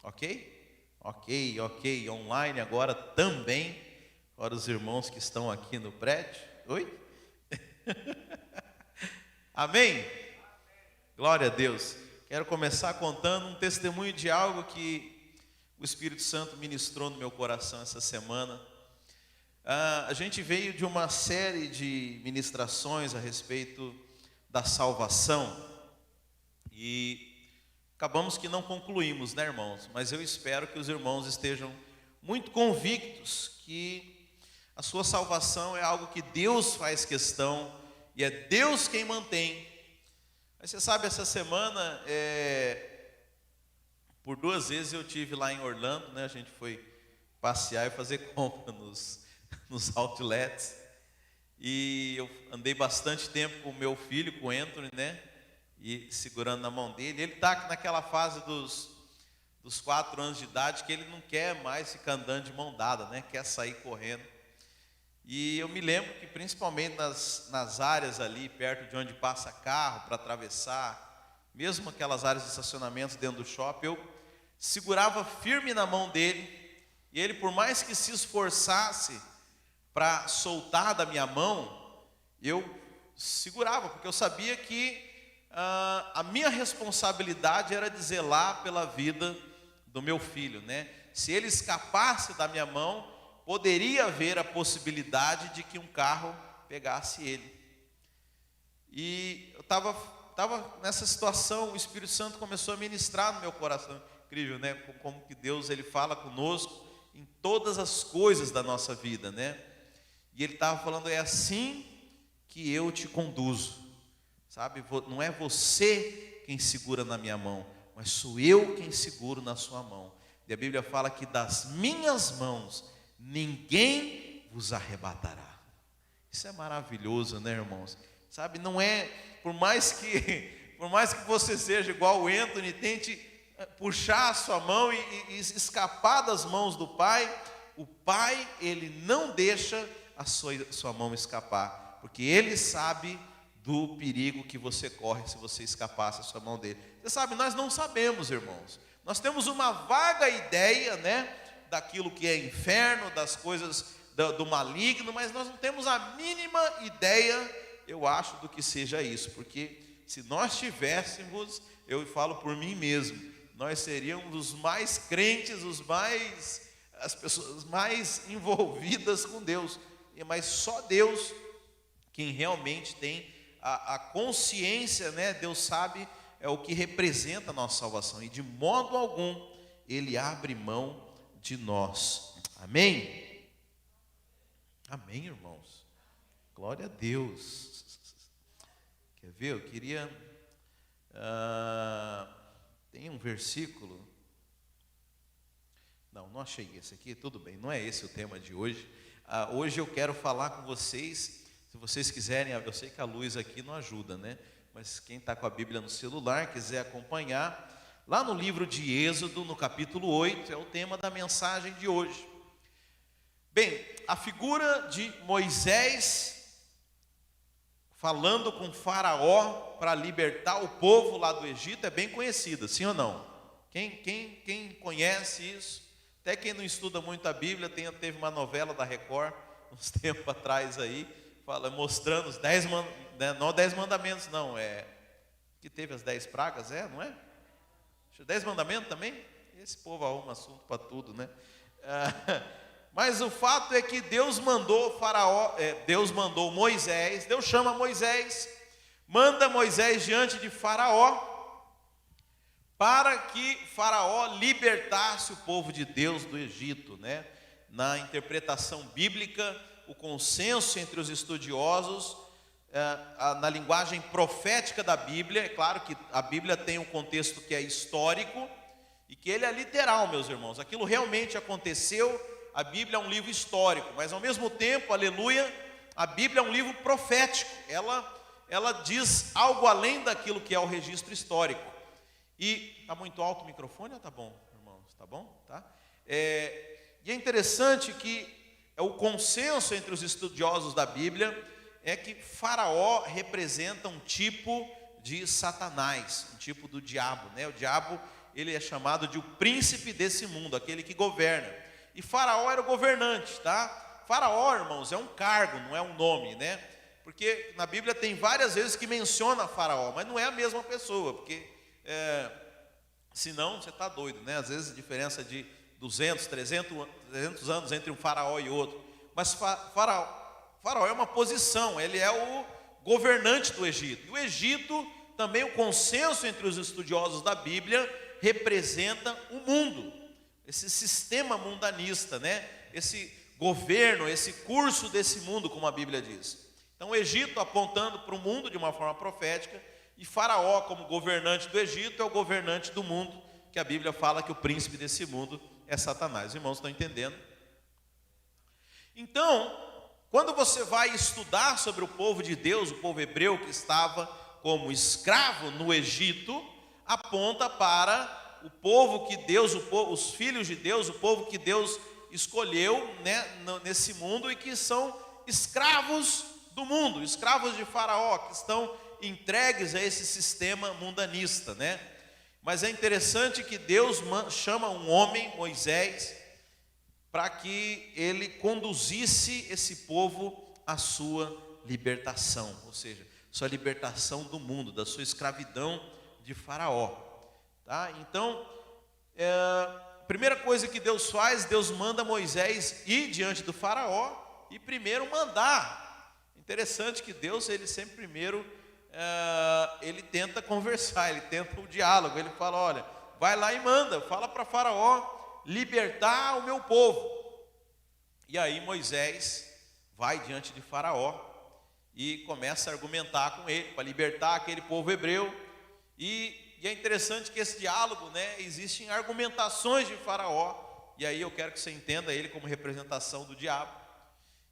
Ok? Ok. Online agora também, para os irmãos que estão aqui no prédio. Oi? Amém? Glória a Deus. Quero começar contando um testemunho de algo que o Espírito Santo ministrou no meu coração essa semana. A gente veio de uma série de ministrações a respeito da salvação e acabamos que não concluímos, né, irmãos? Mas eu espero que os irmãos estejam muito convictos que a sua salvação é algo que Deus faz questão e é Deus quem mantém. Mas você sabe, essa semana, por 2 vezes eu tive lá em Orlando, né? A gente foi passear e fazer compra nos outlets. E eu andei bastante tempo com o meu filho, com o Anthony, né? E segurando na mão dele. Ele está naquela fase dos 4 anos de idade que ele não quer mais ficar andando de mão dada, né? Quer sair correndo. E eu me lembro que principalmente nas áreas ali, perto de onde passa carro para atravessar, mesmo aquelas áreas de estacionamento dentro do shopping, eu segurava firme na mão dele, e ele, por mais que se esforçasse para soltar da minha mão, eu segurava, porque eu sabia que a minha responsabilidade era de zelar pela vida do meu filho, né? Se ele escapasse da minha mão, poderia haver a possibilidade de que um carro pegasse ele. E eu estava nessa situação, o Espírito Santo começou a ministrar no meu coração. Incrível, né? Como que Deus, ele fala conosco em todas as coisas da nossa vida, né? E ele estava falando, é assim que eu te conduzo, sabe? Não é você quem segura na minha mão, mas sou eu quem seguro na sua mão. E a Bíblia fala que das minhas mãos ninguém vos arrebatará. Isso é maravilhoso, né, irmãos? Sabe, não é, por mais que você seja igual o Anthony, tente puxar a sua mão e escapar das mãos do Pai, o Pai, ele não deixa a sua mão escapar, porque ele sabe do perigo que você corre se você escapasse a sua mão dele. Você sabe, nós não sabemos, irmãos. Nós temos uma vaga ideia, né, daquilo que é inferno, das coisas do maligno, mas nós não temos a mínima ideia, eu acho, do que seja isso, porque se nós tivéssemos, eu falo por mim mesmo, nós seríamos os mais crentes, as pessoas mais envolvidas com Deus, mas só Deus quem realmente tem a consciência, né? Deus sabe o que representa a nossa salvação, e de modo algum Ele abre mão de nós. Amém? Amém, irmãos? Glória a Deus. Quer ver? Eu queria... tem um versículo... Não achei esse aqui, tudo bem, não é esse o tema de hoje. Hoje eu quero falar com vocês, se vocês quiserem, eu sei que a luz aqui não ajuda, né? Mas quem está com a Bíblia no celular, quiser acompanhar, lá no livro de Êxodo, no capítulo 8, é o tema da mensagem de hoje. Bem, a figura de Moisés falando com Faraó para libertar o povo lá do Egito é bem conhecida, sim ou não? Quem conhece isso? Até quem não estuda muito a Bíblia, teve uma novela da Record, uns tempos atrás aí, mostrando os 10 mandamentos, não 10 mandamentos não, que teve as 10 pragas, não é? 10 mandamentos também? Esse povo arruma assunto para tudo, né? Mas o fato é que Deus mandou Deus mandou Moisés, Deus chama Moisés, manda Moisés diante de Faraó, para que Faraó libertasse o povo de Deus do Egito, né? Na interpretação bíblica, o consenso entre os estudiosos, na linguagem profética da Bíblia, é claro que a Bíblia tem um contexto que é histórico e que ele é literal, meus irmãos. Aquilo realmente aconteceu. A Bíblia é um livro histórico, mas ao mesmo tempo, aleluia, a Bíblia é um livro profético. Ela diz algo além daquilo que é o registro histórico. E está muito alto o microfone ou está bom, irmãos? Está bom? Tá? E é interessante que o consenso entre os estudiosos da Bíblia é que Faraó representa um tipo de Satanás, um tipo do diabo, né? O diabo, ele é chamado de o príncipe desse mundo, aquele que governa. E Faraó era o governante, tá? Faraó, irmãos, é um cargo, não é um nome, né? Porque na Bíblia tem várias vezes que menciona Faraó, mas não é a mesma pessoa, porque senão você está doido, né? Às vezes a diferença de 200, 300 anos entre um faraó e outro. Mas faraó é uma posição, ele é o governante do Egito. E o Egito, também o consenso entre os estudiosos da Bíblia, representa o mundo, esse sistema mundanista, né? Esse governo, esse curso desse mundo, como a Bíblia diz. Então o Egito apontando para o mundo de uma forma profética, e Faraó, como governante do Egito, é o governante do mundo, que a Bíblia fala que o príncipe desse mundo é Satanás. Os irmãos estão entendendo? Então, quando você vai estudar sobre o povo de Deus, o povo hebreu que estava como escravo no Egito, aponta para o povo que Deus, os filhos de Deus, o povo que Deus escolheu, né, nesse mundo, e que são escravos do mundo, escravos de Faraó, que estão entregues a esse sistema mundanista, né? Mas é interessante que Deus chama um homem, Moisés, para que ele conduzisse esse povo à sua libertação, ou seja, sua libertação do mundo, da sua escravidão de Faraó, tá? Então, a primeira coisa que Deus faz, Deus manda Moisés ir diante do Faraó e primeiro mandar. Interessante que Deus, ele sempre primeiro, ele tenta conversar, ele tenta o diálogo, ele fala, olha, vai lá e manda, fala para Faraó libertar o meu povo. E aí Moisés vai diante de Faraó e começa a argumentar com ele, para libertar aquele povo hebreu, e é interessante que esse diálogo, né, existem argumentações de Faraó, e aí eu quero que você entenda ele como representação do diabo,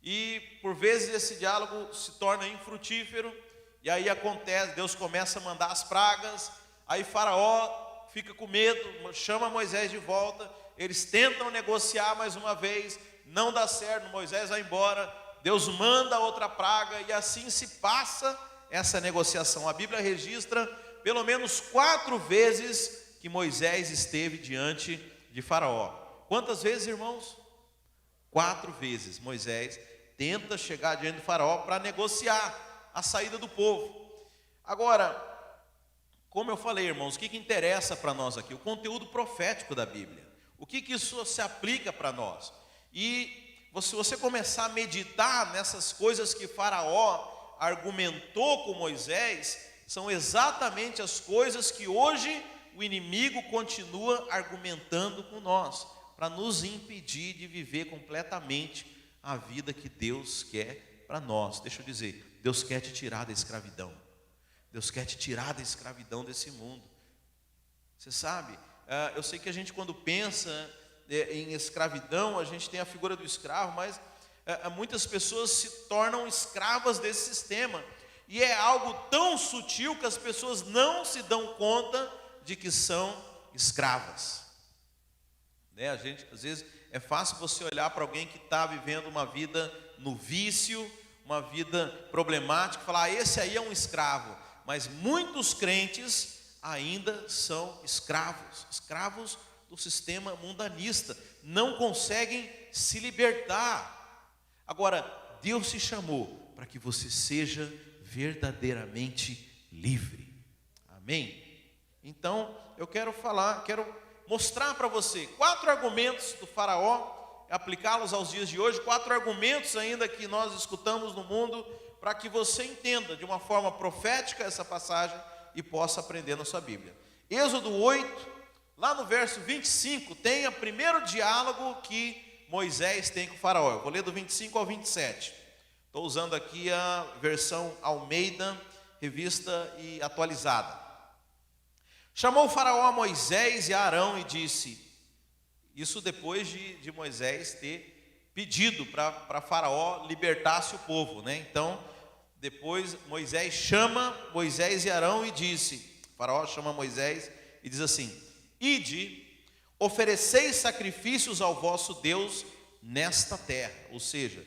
e por vezes esse diálogo se torna infrutífero, e aí acontece, Deus começa a mandar as pragas, aí Faraó fica com medo, chama Moisés de volta, eles tentam negociar mais uma vez, não dá certo, Moisés vai embora, Deus manda outra praga, e assim se passa essa negociação. A Bíblia registra pelo menos 4 vezes que Moisés esteve diante de Faraó. Quantas vezes, irmãos? 4 vezes Moisés tenta chegar diante de Faraó para negociar a saída do povo. Agora, como eu falei, irmãos, o que interessa para nós aqui? O conteúdo profético da Bíblia. O que isso se aplica para nós? E se você começar a meditar nessas coisas que Faraó argumentou com Moisés, são exatamente as coisas que hoje o inimigo continua argumentando com nós, para nos impedir de viver completamente a vida que Deus quer para nós. Deixa eu dizer, Deus quer te tirar da escravidão. Deus quer te tirar da escravidão desse mundo. Você sabe, eu sei que a gente quando pensa em escravidão, a gente tem a figura do escravo, mas muitas pessoas se tornam escravas desse sistema. E é algo tão sutil que as pessoas não se dão conta de que são escravas. Né? A gente, às vezes, é fácil você olhar para alguém que está vivendo uma vida no vício, uma vida problemática, e falar, esse aí é um escravo. Mas muitos crentes ainda são escravos do sistema mundanista, não conseguem se libertar. Agora, Deus te chamou para que você seja verdadeiramente livre. Amém? Então, eu quero mostrar para você 4 argumentos do Faraó, aplicá-los aos dias de hoje, 4 argumentos ainda que nós escutamos no mundo, para que você entenda de uma forma profética essa passagem e possa aprender na sua Bíblia. Êxodo 8, lá no verso 25, tem o primeiro diálogo que Moisés tem com o Faraó. Eu vou ler do 25 ao 27. Estou usando aqui a versão Almeida, revista e atualizada. Chamou o Faraó a Moisés e a Arão e disse, isso depois de Moisés ter pedido para Faraó libertasse o povo, né? Então, depois Moisés chama Moisés e Arão e disse, Faraó chama Moisés e diz assim, ide, ofereceis sacrifícios ao vosso Deus nesta terra. Ou seja,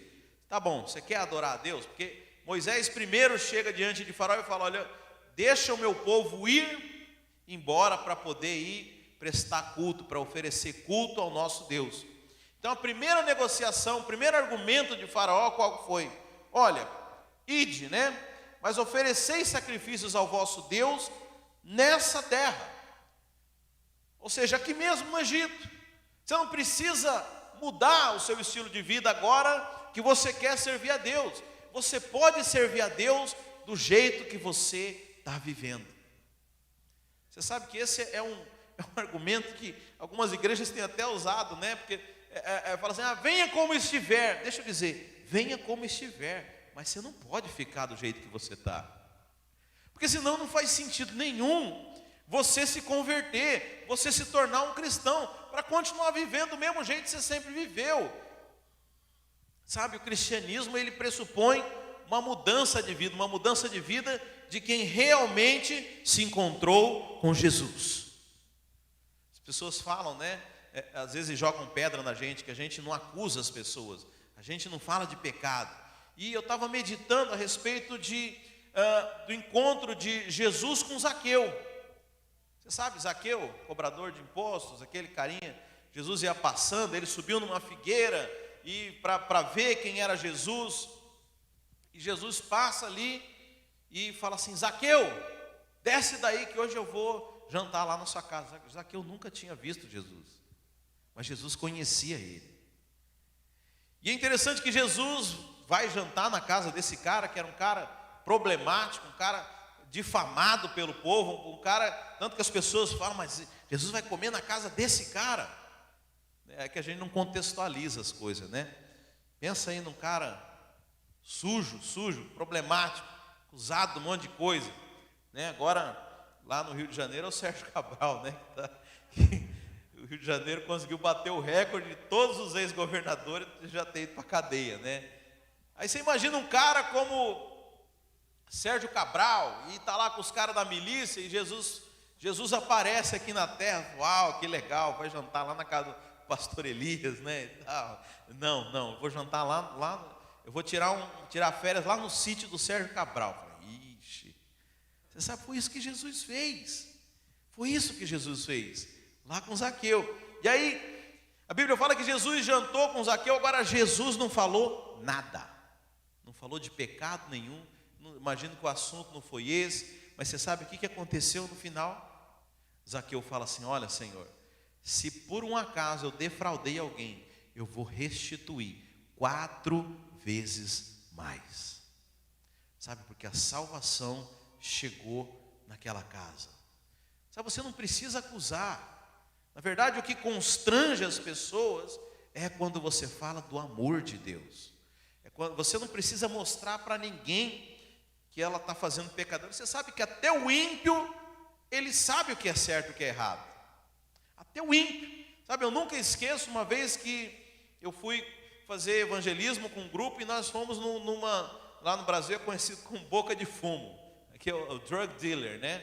tá bom, você quer adorar a Deus? Porque Moisés primeiro chega diante de Faraó e fala, olha, deixa o meu povo ir embora para poder ir prestar culto, para oferecer culto ao nosso Deus. Então a primeira negociação, o primeiro argumento de Faraó qual foi? Olha, ide, né? Mas ofereceis sacrifícios ao vosso Deus nessa terra. Ou seja, aqui mesmo no Egito. Você não precisa mudar o seu estilo de vida agora que você quer servir a Deus. Você pode servir a Deus do jeito que você está vivendo. Você sabe que esse é um argumento que algumas igrejas têm até usado, né? Porque fala assim, venha como estiver. Deixa eu dizer, venha como estiver, mas você não pode ficar do jeito que você está. Porque senão não faz sentido nenhum você se converter, você se tornar um cristão, para continuar vivendo do mesmo jeito que você sempre viveu. Sabe, o cristianismo ele pressupõe uma mudança de vida de quem realmente se encontrou com Jesus. As pessoas falam, né? Às vezes jogam pedra na gente, que a gente não acusa as pessoas, a gente não fala de pecado. E eu estava meditando a respeito do encontro de Jesus com Zaqueu. Você sabe, Zaqueu, cobrador de impostos, aquele carinha, Jesus ia passando, ele subiu numa figueira e para ver quem era Jesus, e Jesus passa ali e fala assim, Zaqueu, desce daí que hoje eu vou jantar lá na sua casa. Zaqueu nunca tinha visto Jesus, mas Jesus conhecia ele. E é interessante que Jesus vai jantar na casa desse cara, que era um cara problemático, um cara difamado pelo povo, um cara, tanto que as pessoas falam, mas Jesus vai comer na casa desse cara. É que a gente não contextualiza as coisas, né? Pensa aí num cara sujo, problemático, acusado de um monte de coisa, né? Agora, lá no Rio de Janeiro é o Sérgio Cabral, né? O Rio de Janeiro conseguiu bater o recorde de todos os ex-governadores já ter ido para a cadeia, né? Aí você imagina um cara como Sérgio Cabral, e está lá com os caras da milícia, e Jesus aparece aqui na terra. Uau, que legal, vai jantar lá na casa do pastor Elias, né? Não, eu vou jantar lá eu vou tirar férias lá no sítio do Sérgio Cabral. Falei, ixi, você sabe, foi isso que Jesus fez. Foi isso que Jesus fez, lá com Zaqueu. E aí, a Bíblia fala que Jesus jantou com Zaqueu, agora Jesus não falou nada. Não falou de pecado nenhum. Imagino que o assunto não foi esse, mas você sabe o que aconteceu no final? Zaqueu fala assim, olha Senhor, se por um acaso eu defraudei alguém, eu vou restituir 4 vezes mais. Sabe, porque a salvação chegou naquela casa. Sabe, você não precisa acusar. Na verdade, o que constrange as pessoas é quando você fala do amor de Deus. É quando você não precisa mostrar para ninguém que ela está fazendo pecador. Você sabe que até o ímpio, ele sabe o que é certo e o que é errado. Até o ímpio. Sabe, eu nunca esqueço uma vez que eu fui fazer evangelismo com um grupo e nós fomos lá no Brasil é conhecido como boca de fumo. Aqui é o drug dealer, né?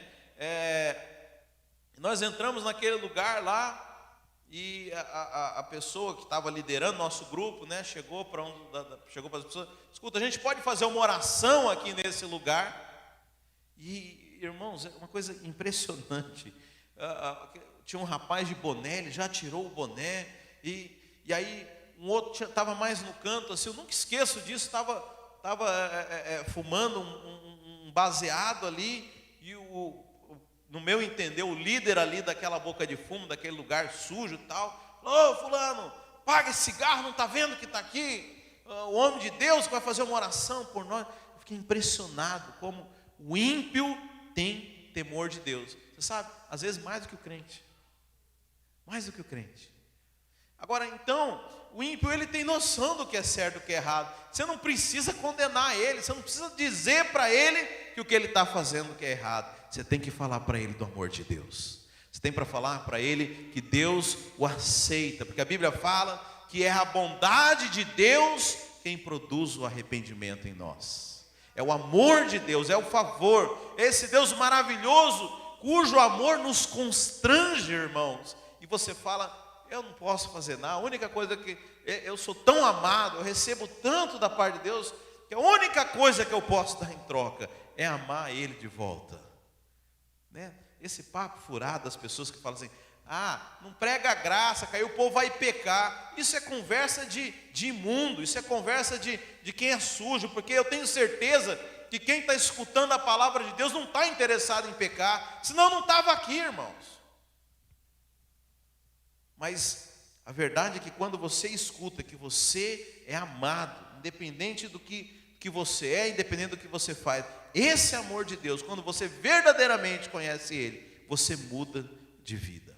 Nós entramos naquele lugar lá e a pessoa que estava liderando nosso grupo, né, chegou para as pessoas, escuta, a gente pode fazer uma oração aqui nesse lugar? E, irmãos, é uma coisa impressionante. Tinha um rapaz de boné, ele já tirou o boné, e aí um outro estava mais no canto, assim, eu nunca esqueço disso, estava fumando um baseado ali, e no meu entender, o líder ali daquela boca de fumo, daquele lugar sujo e tal, falou, ô fulano, paga esse cigarro, não está vendo que está aqui? O homem de Deus que vai fazer uma oração por nós. Eu fiquei impressionado como o ímpio tem temor de Deus. Você sabe, às vezes mais do que o crente. Mais do que o crente. Agora então, o ímpio ele tem noção do que é certo e do que é errado. Você não precisa condenar ele, você não precisa dizer para ele que o que ele está fazendo que é errado. Você tem que falar para ele do amor de Deus. Você tem para falar para ele que Deus o aceita, porque a Bíblia fala que é a bondade de Deus quem produz o arrependimento em nós. É o amor de Deus, é o favor, esse Deus maravilhoso, cujo amor nos constrange, irmãos. E você fala, eu não posso fazer nada, a única coisa que eu sou tão amado, eu recebo tanto da parte de Deus, que a única coisa que eu posso dar em troca é amar Ele de volta. né? Esse papo furado das pessoas que falam assim: não prega a graça, que aí o povo vai pecar. Isso é conversa de imundo, isso é conversa de quem é sujo, porque eu tenho certeza que quem está escutando a palavra de Deus não está interessado em pecar, senão não estava aqui, irmãos. Mas a verdade é que quando você escuta que você é amado, independente do que você é, independente do que você faz, esse amor de Deus, quando você verdadeiramente conhece Ele, você muda de vida.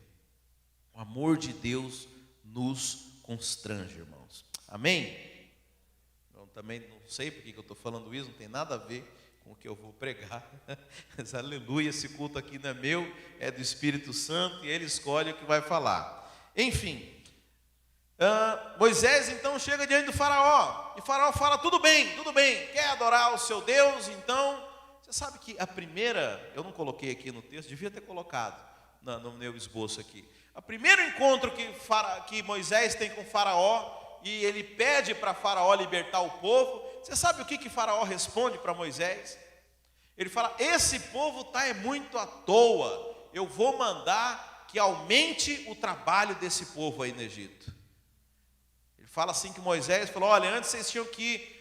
O amor de Deus nos constrange, irmãos. Amém? Eu também não sei porque que eu estou falando isso, não tem nada a ver com o que eu vou pregar. Mas aleluia, esse culto aqui não é meu, é do Espírito Santo, e Ele escolhe o que vai falar. Enfim, Moisés então chega diante do faraó, e o faraó fala: tudo bem, quer adorar o seu Deus? Então, você sabe que a primeira, eu não coloquei aqui no texto, devia ter colocado no meu esboço aqui. O primeiro encontro que Moisés tem com o faraó, e ele pede para faraó libertar o povo, você sabe o que faraó responde para Moisés? Ele fala: esse povo está muito à toa, eu vou mandar que aumente o trabalho desse povo aí no Egito. Ele fala assim que Moisés falou: olha, antes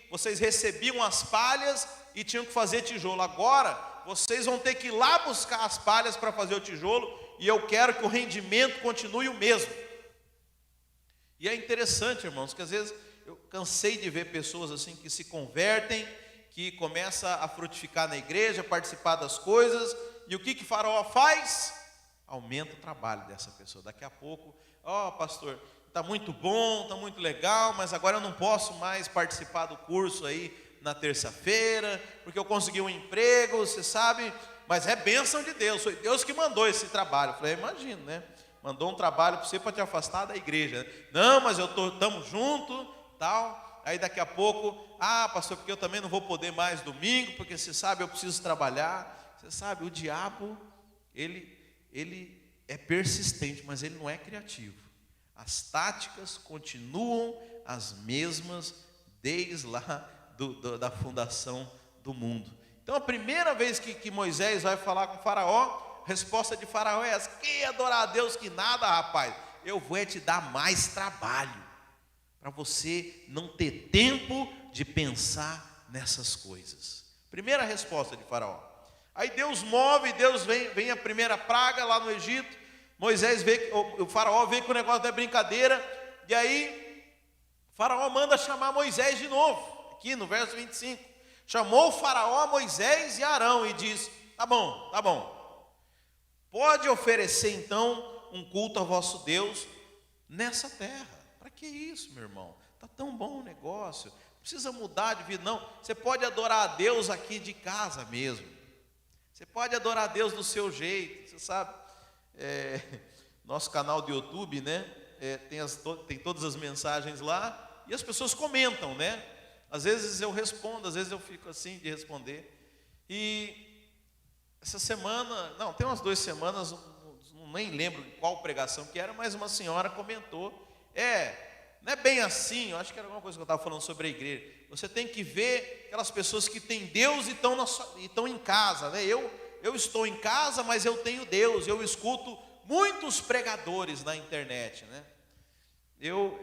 vocês recebiam as palhas e tinham que fazer tijolo, agora vocês vão ter que ir lá buscar as palhas para fazer o tijolo, e eu quero que o rendimento continue o mesmo. E é interessante, irmãos, que às vezes eu cansei de ver pessoas assim que se convertem, que começam a frutificar na igreja, participar das coisas, e o que faraó faz? Aumenta o trabalho dessa pessoa. Daqui a pouco: pastor, está muito bom, está muito legal, mas agora eu não posso mais participar do curso aí na terça-feira, porque eu consegui um emprego, você sabe, mas é bênção de Deus, foi Deus que mandou esse trabalho. Eu falei: imagino, né? Mandou um trabalho para você para te afastar da igreja, né? Não, mas estamos juntos, tal. Aí daqui a pouco: pastor, porque eu também não vou poder mais domingo, porque você sabe, eu preciso trabalhar. Você sabe, o diabo, ele é persistente, mas ele não é criativo. As táticas continuam as mesmas desde lá da fundação do mundo. Então a primeira vez que Moisés vai falar com o faraó, a resposta de faraó é essa: que adorar a Deus que nada, rapaz, eu vou te dar mais trabalho, para você não ter tempo de pensar nessas coisas. Primeira resposta de faraó. Aí Deus move, vem a primeira praga lá no Egito. Moisés vê, o faraó vê que o negócio não é brincadeira, e aí o faraó manda chamar Moisés de novo, aqui no verso 25. Chamou o faraó Moisés e Arão e diz: tá bom, pode oferecer então um culto ao vosso Deus nessa terra. Para que isso, meu irmão? Está tão bom o negócio, não precisa mudar de vida não. Você pode adorar a Deus aqui de casa mesmo, você pode adorar a Deus do seu jeito. Você sabe, nosso canal do YouTube, né? Tem todas as mensagens lá, e as pessoas comentam, né? Às vezes eu respondo, às vezes eu fico assim de responder. E essa semana, tem umas 2 semanas, nem lembro qual pregação que era, mas uma senhora comentou: não é bem assim, eu acho que era alguma coisa que eu estava falando sobre a igreja. Você tem que ver aquelas pessoas que têm Deus e estão em casa, né? Eu estou em casa, mas eu tenho Deus. Eu escuto muitos pregadores na internet, né? Eu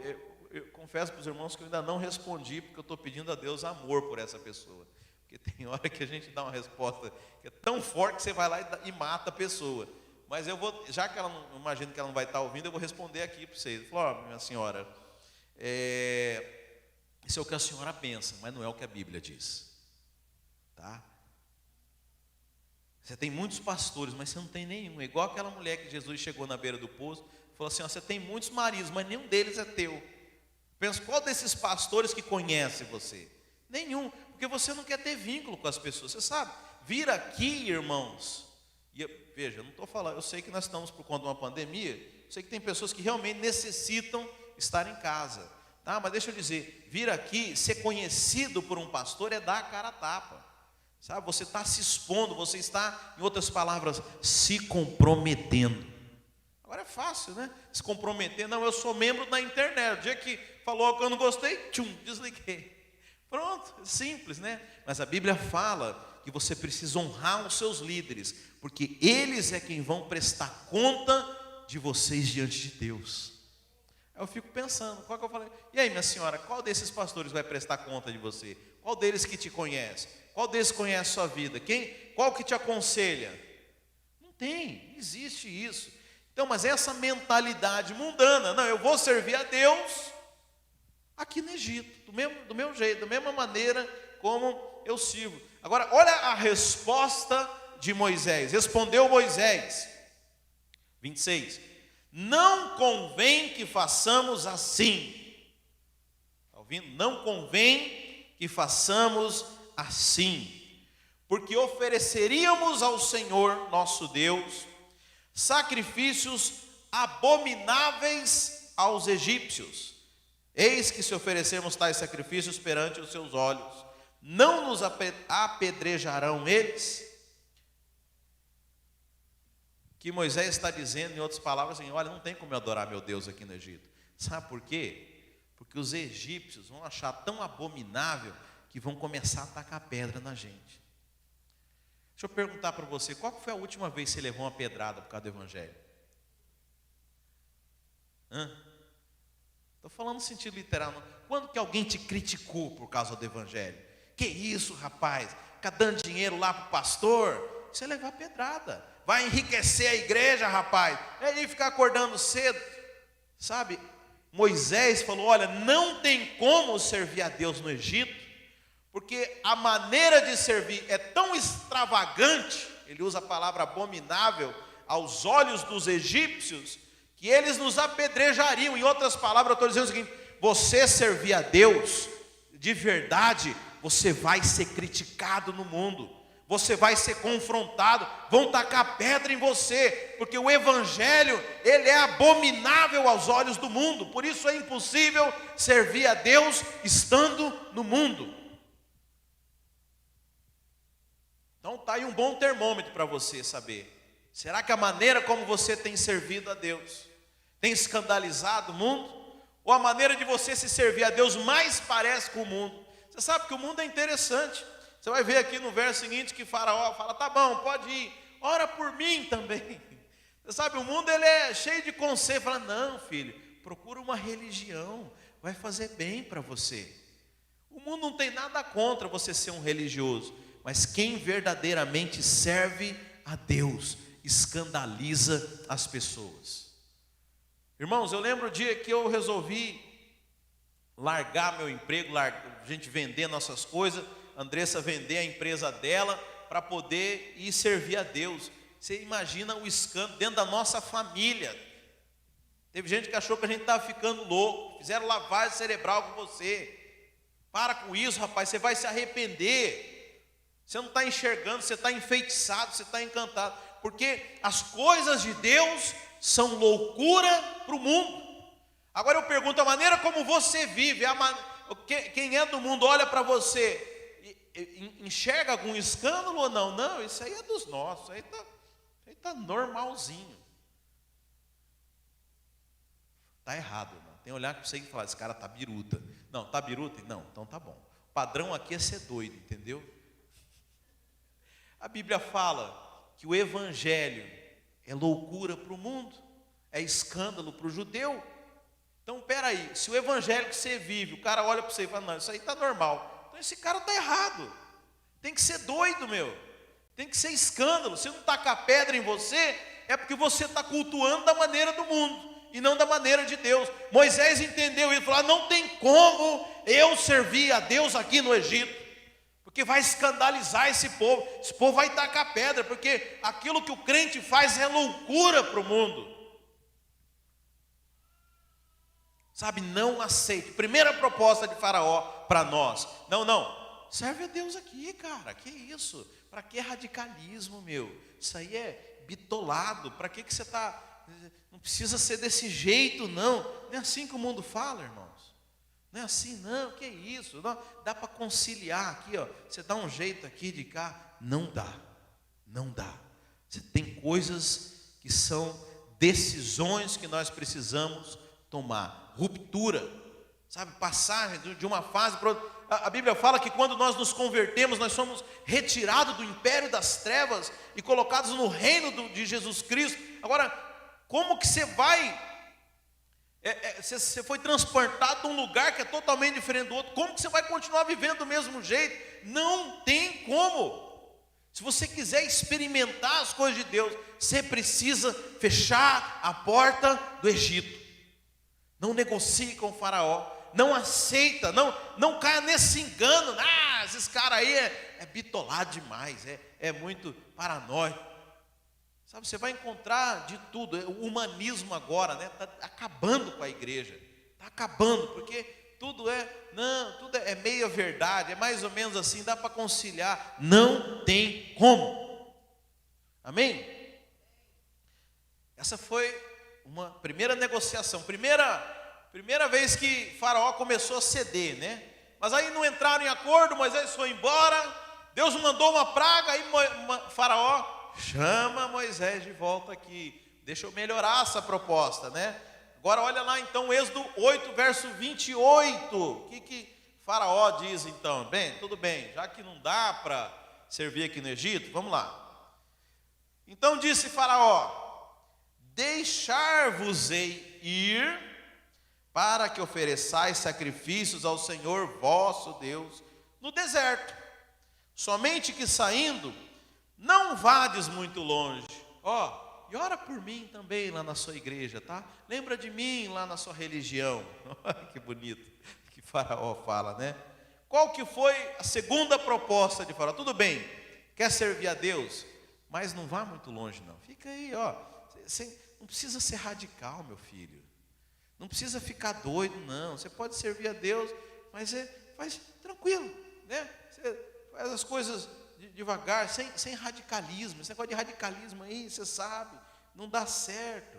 confesso para os irmãos que eu ainda não respondi, porque eu estou pedindo a Deus amor por essa pessoa. Porque tem hora que a gente dá uma resposta que é tão forte que você vai lá e mata a pessoa. Mas eu vou, já que ela não, imagino que ela não vai estar ouvindo, eu vou responder aqui para vocês. Falou: minha senhora, isso é o que a senhora pensa, mas não é o que a Bíblia diz, tá? Você tem muitos pastores, mas você não tem nenhum. É igual aquela mulher que Jesus chegou na beira do poço, falou assim: você tem muitos maridos, mas nenhum deles é teu. Pensa, qual desses pastores que conhece você? Nenhum, porque você não quer ter vínculo com as pessoas. Você sabe, vir aqui, irmãos, e veja, eu não estou falando, eu sei que nós estamos por conta de uma pandemia, eu sei que tem pessoas que realmente necessitam estar em casa, tá? Mas deixa eu dizer, vir aqui, ser conhecido por um pastor é dar a cara a tapa, sabe? Você está se expondo, você está, em outras palavras, se comprometendo. Agora é fácil, né? Se comprometer: não, eu sou membro da internet, o dia que falou que eu não gostei, desliguei. Pronto, simples, né? Mas a Bíblia fala que você precisa honrar os seus líderes, porque eles é quem vão prestar conta de vocês diante de Deus. Aí eu fico pensando, qual que eu falei? E aí, minha senhora, qual desses pastores vai prestar conta de você? Qual deles que te conhece? Qual deles conhece a sua vida? Qual que te aconselha? Não tem, não existe isso. Então, mas essa mentalidade mundana, não, eu vou servir a Deus aqui no Egito, do meu jeito, da mesma maneira como eu sirvo. Agora, olha a resposta de Moisés. Respondeu Moisés, 26, não convém que façamos assim. Está ouvindo? Não convém que façamos assim, porque ofereceríamos ao Senhor nosso Deus sacrifícios abomináveis aos egípcios. Eis que se oferecermos tais sacrifícios perante os seus olhos, não nos apedrejarão eles? Que Moisés está dizendo, em outras palavras, assim, olha, não tem como eu adorar meu Deus aqui no Egito. Sabe por quê? Porque os egípcios vão achar tão abominável que vão começar a tacar pedra na gente. Deixa eu perguntar para você, qual foi a última vez que você levou uma pedrada por causa do evangelho? Estou falando no sentido literal, não. Quando que alguém te criticou por causa do evangelho? Que isso, rapaz, ficar dando dinheiro lá para o pastor? Você levar pedrada, vai enriquecer a igreja, rapaz, e aí ficar acordando cedo, sabe? Moisés falou, olha, não tem como servir a Deus no Egito, porque a maneira de servir é tão extravagante, ele usa a palavra abominável, aos olhos dos egípcios, que eles nos apedrejariam. Em outras palavras, eu estou dizendo o seguinte, você servir a Deus, de verdade, você vai ser criticado no mundo, você vai ser confrontado, vão tacar pedra em você, porque o evangelho, ele é abominável aos olhos do mundo, por isso é impossível servir a Deus estando no mundo. Então está aí um bom termômetro para você saber, será que a maneira como você tem servido a Deus, tem escandalizado o mundo? Ou a maneira de você se servir a Deus mais parece com o mundo? Você sabe que o mundo é interessante. Você vai ver aqui no verso seguinte que Faraó fala, tá bom, pode ir, ora por mim também. Você sabe, o mundo ele é cheio de conselho, fala, não filho, procura uma religião, vai fazer bem para você. O mundo não tem nada contra você ser um religioso, mas quem verdadeiramente serve a Deus, escandaliza as pessoas. Irmãos, eu lembro o dia que eu resolvi largar meu emprego, a gente vender nossas coisas, Andressa vender a empresa dela, para poder ir servir a Deus. Você imagina o escândalo dentro da nossa família. Teve gente que achou que a gente estava ficando louco, fizeram lavagem cerebral com você. Para com isso, rapaz, você vai se arrepender. Você não está enxergando, você está enfeitiçado, você está encantado. Porque as coisas de Deus são loucura para o mundo. Agora eu pergunto, a maneira como você vive, quem é do mundo olha para você, enxerga algum escândalo ou não? Não, isso aí é dos nossos, aí está normalzinho. Está errado, irmão. Tem que olhar para você e falar, esse cara está biruta. Não, está biruta? Não, então tá bom. O padrão aqui é ser doido, entendeu? A Bíblia fala que o evangelho é loucura para o mundo, é escândalo para o judeu. Então, peraí, se o evangelho que você vive, o cara olha para você e fala, não, isso aí está normal. Então esse cara está errado. Tem que ser doido, meu. Tem que ser escândalo. Se não tacar pedra em você, é porque você está cultuando da maneira do mundo e não da maneira de Deus. Moisés entendeu isso, falou, não tem como eu servir a Deus aqui no Egito, porque vai escandalizar esse povo vai tacar pedra, porque aquilo que o crente faz é loucura para o mundo. Sabe, não aceite. Primeira proposta de Faraó para nós, não, serve a Deus aqui, cara, que isso? Para que radicalismo, meu? Isso aí é bitolado, para que você está... Não precisa ser desse jeito, não. Não é assim que o mundo fala, irmãos. Não é assim, não, que isso? Não, dá para conciliar aqui, ó. Você dá um jeito aqui de cá. Não dá. Você tem coisas que são decisões que nós precisamos tomar. Ruptura, sabe? Passagem de uma fase para outra. a Bíblia fala que quando nós nos convertemos, nós somos retirados do império das trevas e colocados no reino de Jesus Cristo. Agora, como que você vai... você foi transportado de um lugar que é totalmente diferente do outro. Como que você vai continuar vivendo do mesmo jeito? Não tem como. Se você quiser experimentar as coisas de Deus, você precisa fechar a porta do Egito. Não negocie com o faraó. Não aceita, não caia nesse engano. Esses caras aí é bitolado demais, é muito paranoico. Sabe, você vai encontrar de tudo. O humanismo agora, né, está acabando com a igreja. Está acabando, porque tudo é meia verdade, é mais ou menos assim, dá para conciliar. Não tem como. Amém? Essa foi uma primeira negociação, primeira vez que Faraó começou a ceder, né? Mas aí não entraram em acordo, Moisés foi embora, Deus mandou uma praga, aí Faraó chama Moisés de volta aqui, deixa eu melhorar essa proposta, né? Agora olha lá então, Êxodo 8, verso 28, o que Faraó diz então? Bem, tudo bem, já que não dá para servir aqui no Egito, vamos lá. Então disse Faraó: deixar-vos-ei ir, para que ofereçais sacrifícios ao Senhor vosso Deus no deserto. Somente que saindo, não vades muito longe. E ora por mim também lá na sua igreja, tá? Lembra de mim lá na sua religião. Olha que bonito que Faraó fala, né? Qual que foi a segunda proposta de Faraó? Tudo bem, quer servir a Deus, mas não vá muito longe não. Fica aí, Você não precisa ser radical, meu filho. Não precisa ficar doido, não. Você pode servir a Deus, mas faz tranquilo, né? Você faz as coisas devagar, sem radicalismo. Esse negócio de radicalismo aí, você sabe, não dá certo.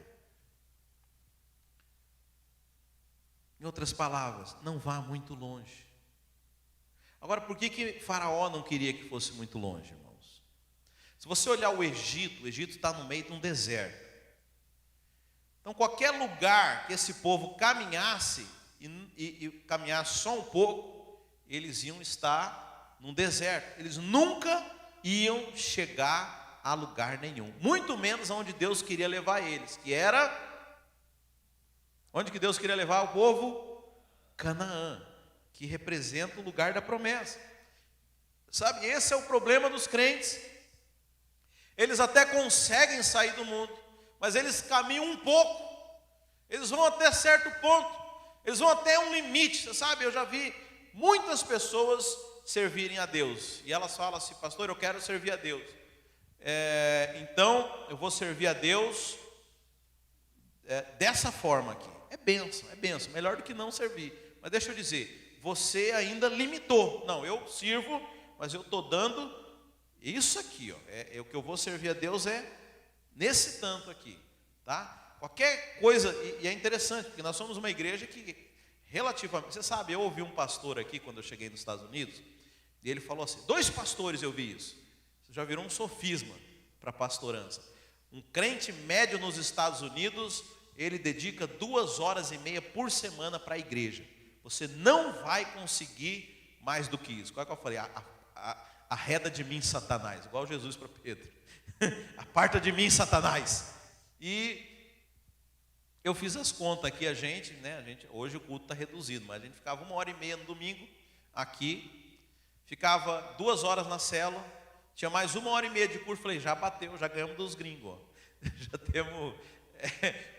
Em outras palavras, não vá muito longe. Agora, por que Faraó não queria que fosse muito longe, irmãos? Se você olhar o Egito está no meio de um deserto. Então, qualquer lugar que esse povo caminhasse, e caminhasse só um pouco, eles iam estar num deserto. Eles nunca iam chegar a lugar nenhum. Muito menos aonde Deus queria levar eles. Que era... Onde que Deus queria levar o povo? Canaã. Que representa o lugar da promessa. Sabe, esse é o problema dos crentes. Eles até conseguem sair do mundo, mas eles caminham um pouco, eles vão até certo ponto, eles vão até um limite. Você sabe, eu já vi muitas pessoas servirem a Deus, e elas falam assim: pastor, eu quero servir a Deus, então eu vou servir a Deus dessa forma aqui. É bênção, melhor do que não servir. Mas deixa eu dizer, você ainda limitou. Não, eu sirvo, mas eu estou dando isso aqui, o que eu vou servir a Deus nesse tanto aqui, tá? Qualquer coisa, e é interessante, porque nós somos uma igreja que relativamente, você sabe, eu ouvi um pastor aqui quando eu cheguei nos Estados Unidos, e ele falou assim, 2 pastores eu vi isso, você já virou um sofisma para pastorança. Um crente médio nos Estados Unidos, ele dedica 2h30 por semana para a igreja. Você não vai conseguir mais do que isso. Qual é que eu falei? Arreda de mim, Satanás, igual Jesus para Pedro. Aparta de mim, Satanás. E eu fiz as contas aqui, hoje o culto está reduzido, mas a gente ficava 1h30 no domingo aqui, ficava 2 horas na célula, tinha mais 1h30 de curso. Falei, já bateu, já ganhamos dos gringos, já temos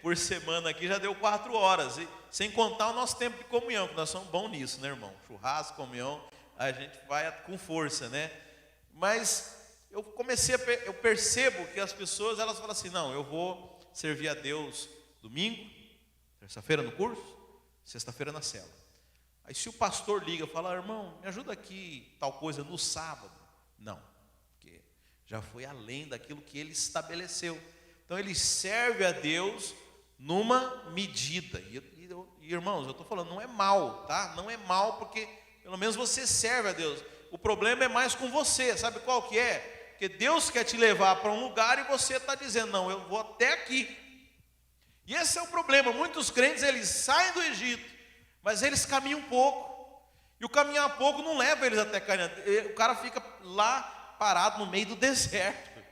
por semana aqui, já deu 4 horas, e sem contar o nosso tempo de comunhão, que nós somos bons nisso, né, irmão? Churrasco, comunhão, a gente vai com força, né? Mas eu percebo que as pessoas, elas falam assim, não, eu vou servir a Deus domingo, terça-feira no curso, sexta-feira na célula. Aí se o pastor liga, fala, irmão, me ajuda aqui, tal coisa, no sábado. Não, porque já foi além daquilo que ele estabeleceu. Então ele serve a Deus numa medida. E irmãos, eu estou falando, não é mal, tá? Não é mal, porque pelo menos você serve a Deus. O problema é mais com você, sabe qual que é? Porque Deus quer te levar para um lugar e você está dizendo, não, eu vou até aqui. E esse é o problema. Muitos crentes, eles saem do Egito, mas eles caminham um pouco. E o caminhar pouco não leva eles até Canaã. O cara fica lá parado no meio do deserto.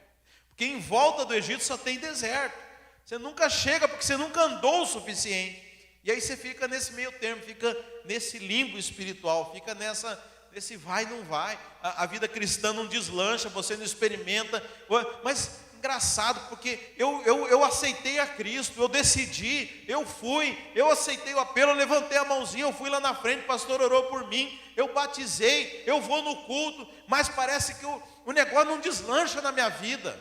Porque em volta do Egito só tem deserto. Você nunca chega porque você nunca andou o suficiente. E aí você fica nesse meio termo, fica nesse limbo espiritual, fica nesse vai e não vai. A vida cristã não deslancha, você não experimenta. Mas engraçado, porque eu aceitei a Cristo, eu decidi, eu fui, eu aceitei o apelo, eu levantei a mãozinha, eu fui lá na frente, o pastor orou por mim, eu batizei, eu vou no culto, mas parece que o negócio não deslancha na minha vida.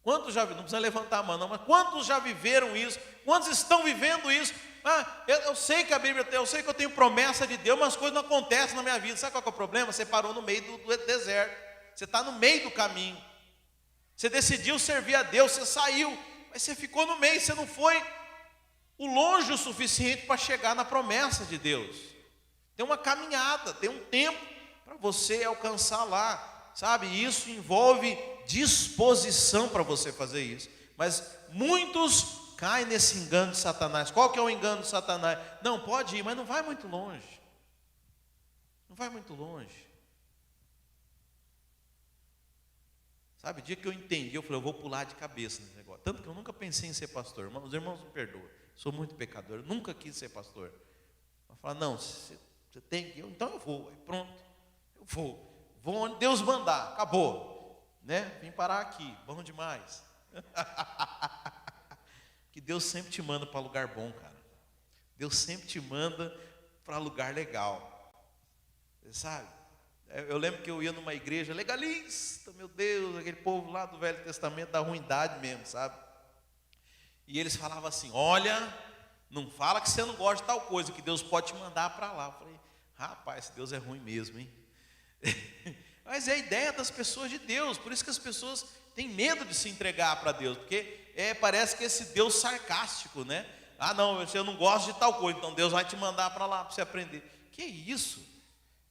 Quantos já, não precisa levantar a mão não, mas quantos já viveram isso? Quantos estão vivendo isso? Eu sei que a Bíblia tem, eu sei que eu tenho promessa de Deus, mas as coisas não acontecem na minha vida. Sabe qual que é o problema? Você parou no meio do deserto, você está no meio do caminho, você decidiu servir a Deus, você saiu, mas você ficou no meio, você não foi longe o suficiente para chegar na promessa de Deus. Tem uma caminhada, tem um tempo para você alcançar lá, sabe? Isso envolve disposição para você fazer isso. Mas muitos caem nesse engano de Satanás. Qual que é o engano de Satanás? Não, pode ir, mas não vai muito longe. Não vai muito longe. Sabe, o dia que eu entendi, eu falei, eu vou pular de cabeça nesse negócio. Tanto que eu nunca pensei em ser pastor. Os irmãos me perdoam, sou muito pecador, eu nunca quis ser pastor. Eu falo, não, você tem que ir, então eu vou, aí pronto, eu vou onde Deus mandar, acabou. Né? Vim parar aqui, bom demais. Que Deus sempre te manda para lugar bom, cara. Deus sempre te manda para lugar legal. Você sabe? Eu lembro que eu ia numa igreja legalista, meu Deus, aquele povo lá do Velho Testamento da ruindade mesmo, sabe? E eles falavam assim, olha, não fala que você não gosta de tal coisa, que Deus pode te mandar para lá. Eu falei, rapaz, esse Deus é ruim mesmo, hein? Mas é a ideia das pessoas de Deus, por isso que as pessoas têm medo de se entregar para Deus, porque parece que esse Deus sarcástico, né? Não, eu não gosto de tal coisa, então Deus vai te mandar para lá para você aprender. Que isso?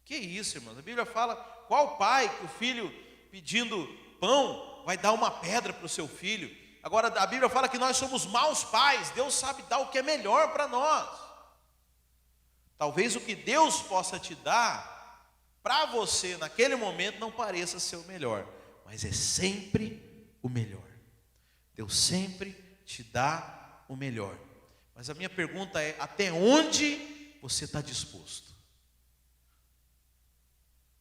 Que isso, irmãos? A Bíblia fala, qual pai que o filho pedindo pão vai dar uma pedra para o seu filho? Agora a Bíblia fala que nós somos maus pais, Deus sabe dar o que é melhor para nós. Talvez o que Deus possa te dar para você naquele momento não pareça ser o melhor, mas é sempre o melhor. Deus sempre te dá o melhor. Mas a minha pergunta é, até onde você está disposto?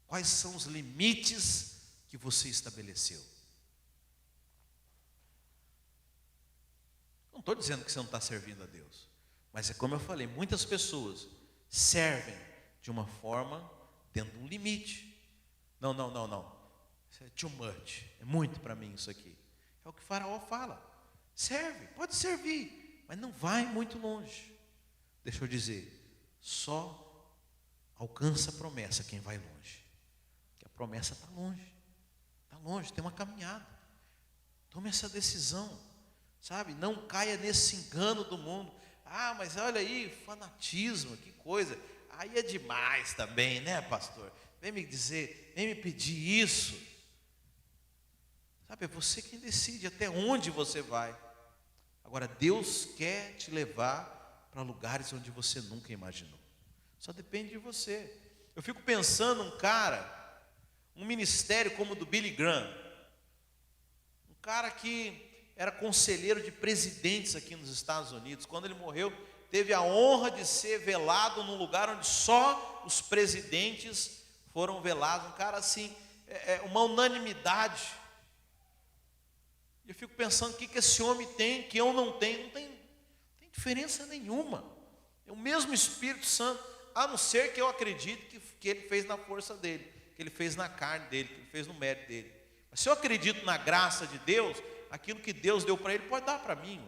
Quais são os limites que você estabeleceu? Não estou dizendo que você não está servindo a Deus, mas é como eu falei, muitas pessoas servem de uma forma dentro de um limite. Não, isso é too much, é muito para mim isso aqui. É o que o Faraó fala, serve, pode servir, mas não vai muito longe. Deixa eu dizer, só alcança a promessa quem vai longe, porque a promessa está longe, tem uma caminhada. Tome essa decisão, sabe, não caia nesse engano do mundo. Mas olha aí, fanatismo, que coisa. Aí é demais também, né, pastor? Vem me dizer, vem me pedir isso. Sabe, é você quem decide até onde você vai. Agora, Deus quer te levar para lugares onde você nunca imaginou. Só depende de você. Eu fico pensando um ministério como o do Billy Graham. Um cara que era conselheiro de presidentes aqui nos Estados Unidos. Quando ele morreu, teve a honra de ser velado num lugar onde só os presidentes foram velados. Um cara assim, uma unanimidade. Eu fico pensando o que esse homem tem, que eu não tenho. Não tem diferença nenhuma. É o mesmo Espírito Santo, a não ser que eu acredite que ele fez na força dele, que ele fez na carne dele, que ele fez no mérito dele. Mas se eu acredito na graça de Deus, aquilo que Deus deu para ele pode dar para mim.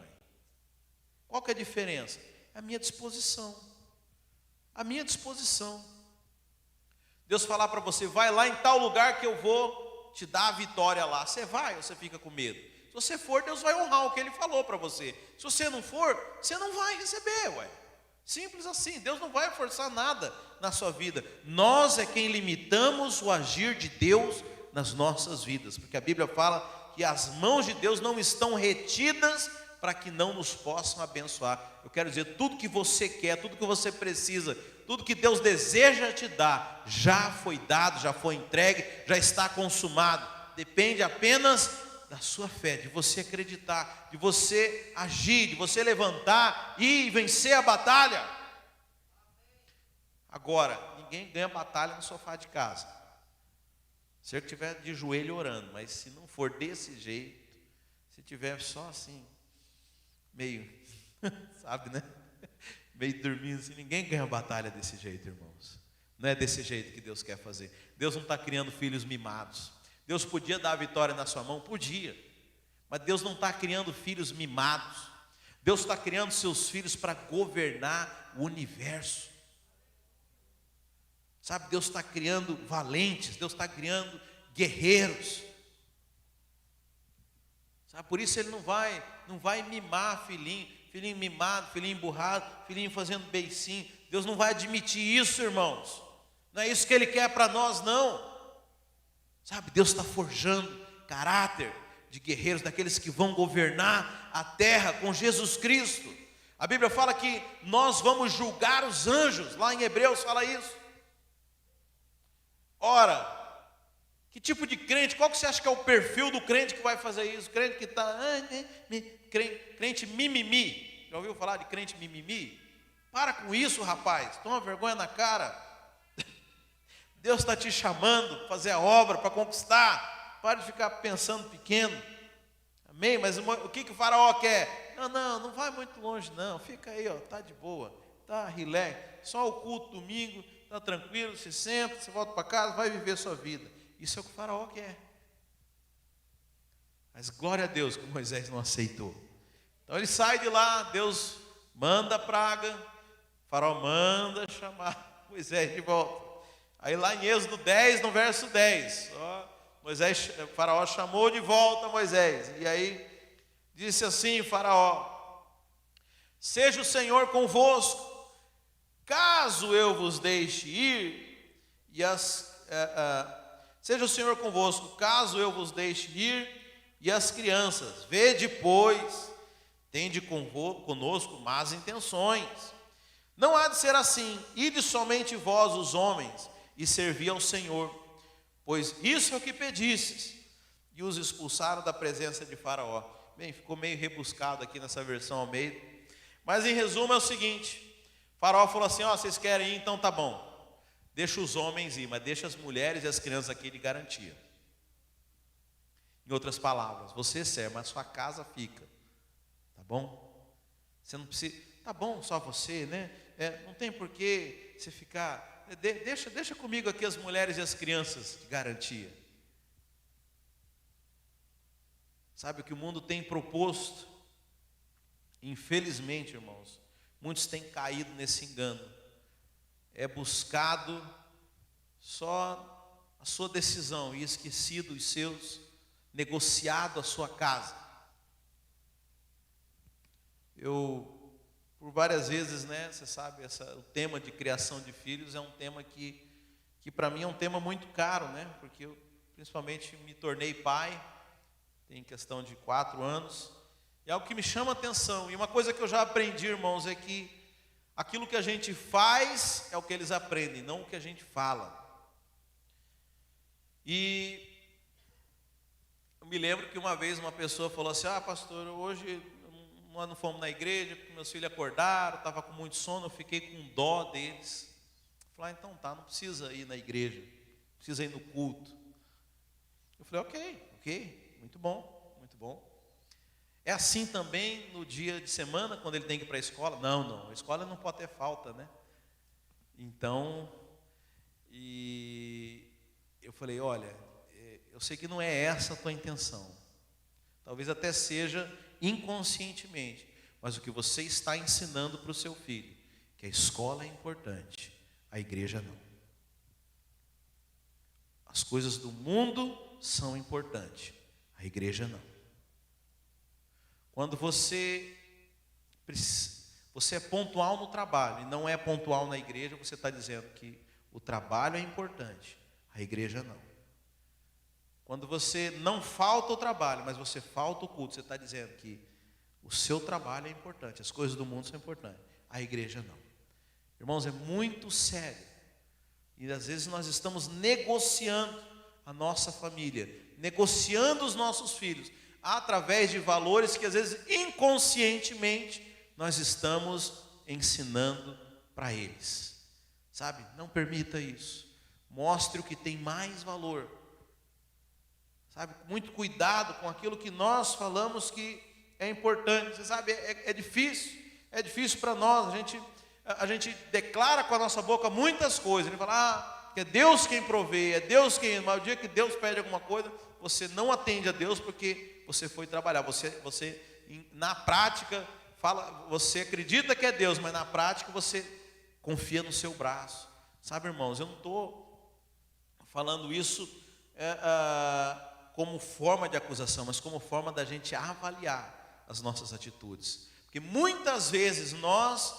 Qual que é a diferença? É a minha disposição. A minha disposição. Deus falar para você, vai lá em tal lugar que eu vou te dar a vitória lá. Você vai ou você fica com medo? Se você for, Deus vai honrar o que Ele falou para você. Se você não for, você não vai receber, Simples assim, Deus não vai forçar nada na sua vida. Nós é quem limitamos o agir de Deus nas nossas vidas. Porque a Bíblia fala que as mãos de Deus não estão retidas para que não nos possam abençoar. Eu quero dizer, tudo que você quer, tudo que você precisa, tudo que Deus deseja te dar, já foi dado, já foi entregue, já está consumado. Depende apenas da sua fé, de você acreditar, de você agir, de você levantar e vencer a batalha. Agora, ninguém ganha batalha no sofá de casa. Se eu estiver de joelho orando, mas se não for desse jeito, se tiver só assim, meio, sabe, né? Meio dormindo assim, ninguém ganha batalha desse jeito, irmãos. Não é desse jeito que Deus quer fazer. Deus não está criando filhos mimados. Deus podia dar a vitória na sua mão? Podia. Mas Deus não está criando filhos mimados. Deus está criando seus filhos para governar o universo. Sabe, Deus está criando valentes, Deus está criando guerreiros. Sabe, por isso Ele não vai mimar filhinho mimado, filhinho emburrado, filhinho fazendo beicinho. Deus não vai admitir isso, irmãos. Não é isso que Ele quer para nós, não. Sabe, Deus está forjando caráter de guerreiros, daqueles que vão governar a terra com Jesus Cristo. A Bíblia fala que nós vamos julgar os anjos, lá em Hebreus fala isso. Ora, que tipo de crente, qual que você acha que é o perfil do crente que vai fazer isso? Crente que está, crente mimimi, já ouviu falar de crente mimimi? Para com isso, rapaz, toma vergonha na cara. Deus está te chamando para fazer a obra, para conquistar. Para de ficar pensando pequeno. Amém? Mas o que o faraó quer? Não vai muito longe não. Fica aí, ó, tá de boa, tá relax. Só o culto domingo, tá tranquilo, se senta, você volta para casa, vai viver a sua vida. Isso é o que o faraó quer. Mas glória a Deus que Moisés não aceitou. Então ele sai de lá, Deus manda a praga, o faraó manda chamar Moisés de volta. Aí lá em Êxodo 10, no verso 10, o faraó chamou de volta Moisés. E aí disse assim, faraó: seja o Senhor convosco, caso eu vos deixe ir, seja o Senhor convosco, caso eu vos deixe ir, e as crianças, vede, pois, tende conosco más intenções. Não há de ser assim, ide somente vós, os homens, e servi ao Senhor, pois isso é o que pedistes. E os expulsaram da presença de Faraó. Bem, ficou meio rebuscado aqui nessa versão ao meio, mas em resumo é o seguinte: Faraó falou assim: vocês querem ir, então tá bom, deixa os homens ir, mas deixa as mulheres e as crianças aqui de garantia. Em outras palavras, você serve, mas sua casa fica, tá bom? Você não precisa, tá bom, só você, né? Não tem por que você ficar. Deixa comigo aqui as mulheres e as crianças de garantia. Sabe o que o mundo tem proposto? Infelizmente, irmãos, muitos têm caído nesse engano. É buscado só a sua decisão e esquecido os seus, negociado a sua casa. Por várias vezes, né, você sabe, o tema de criação de filhos é um tema que para mim é um tema muito caro, né, porque eu principalmente me tornei pai, tem questão de 4 anos, e é algo que me chama a atenção. E uma coisa que eu já aprendi, irmãos, é que aquilo que a gente faz é o que eles aprendem, não o que a gente fala. E eu me lembro que uma vez uma pessoa falou assim: pastor, hoje nós não fomos na igreja porque meus filhos acordaram, estava com muito sono, eu fiquei com dó deles. Eu falei: então tá, não precisa ir na igreja, não precisa ir no culto. Eu falei: ok, muito bom, muito bom. É assim também no dia de semana, quando ele tem que ir para a escola? Não, a escola não pode ter falta, né? Então, e eu falei: olha, eu sei que não é essa a tua intenção, talvez até seja inconscientemente, mas o que você está ensinando para o seu filho, que a escola é importante, a igreja não. As coisas do mundo são importantes, a igreja não. Quando você é pontual no trabalho e não é pontual na igreja, você está dizendo que o trabalho é importante, a igreja não. Quando você não falta o trabalho, mas você falta o culto, você está dizendo que O seu trabalho é importante, as coisas do mundo são importantes, a igreja não. Irmãos, é muito sério. E às vezes nós estamos negociando a nossa família, negociando os nossos filhos, através de valores que às vezes inconscientemente nós estamos ensinando para eles. Sabe? Não permita isso. Mostre o que tem mais valor. Sabe? Muito cuidado com aquilo que nós falamos que é importante. Você sabe, é difícil para nós. A gente declara com a nossa boca muitas coisas. Ele fala, que é Deus quem provê, é Deus quem... Mas o dia que Deus pede alguma coisa, você não atende a Deus porque você foi trabalhar. Você na prática, você acredita que é Deus, mas na prática você confia no seu braço. Sabe, irmãos, eu não estou falando isso como forma de acusação, mas como forma da gente avaliar as nossas atitudes. Porque muitas vezes nós